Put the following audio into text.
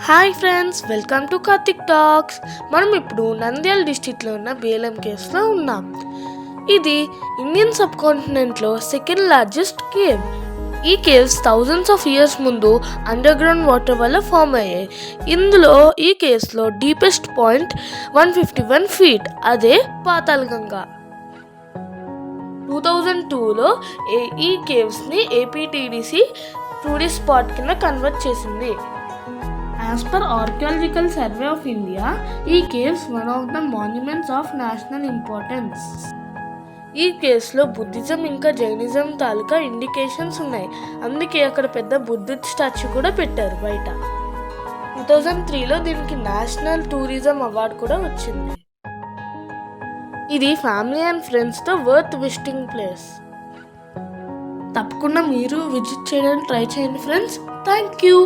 Hi friends, welcome to Karthik talks. మనం ఇప్పుడు నంద్యాల డిస్టిక్లో ఉన్న బేలం కేవ్స్లో ఉన్నాం. ఇది ఇండియన్ సబ్ కాంటినెంట్లో సెకండ్ లార్జెస్ట్ కేవ్. ఈ కేవ్స్ థౌజండ్స్ ఆఫ్ ఇయర్స్ ముందు అండర్ గ్రౌండ్ వాటర్ వల్ల ఫామ్ అయ్యాయి. ఇందులో ఈ కేవ్స్లో డీపెస్ట్ పాయింట్ 151 feet, అదే పాతాళగంగా. 2002లో ఈ కేవ్స్ని ఏపీటీడీసీ టూరిస్ట్ స్పాట్ కింద కన్వర్ట్ చేసింది. As per Archaeological Survey of India, ఈ caves one of the monuments of national importance. ఈ కేవ్స్లో బుద్ధిజం ఇంకా జైనిజం తాలూకా ఇండికేషన్స్ ఉన్నాయి. అందుకే అక్కడ పెద్ద బుద్ధుడి స్టాచ్యూ కూడా పెట్టారు బయట. 2003లో దీనికి నేషనల్ టూరిజం అవార్డు కూడా వచ్చింది. ఇది ఫ్యామిలీ అండ్ ఫ్రెండ్స్తో వర్త్ విజిటింగ్ ప్లేస్. తప్పకుండా మీరు విజిట్ చేయడానికి ట్రై చేయండి ఫ్రెండ్స్. Thank you.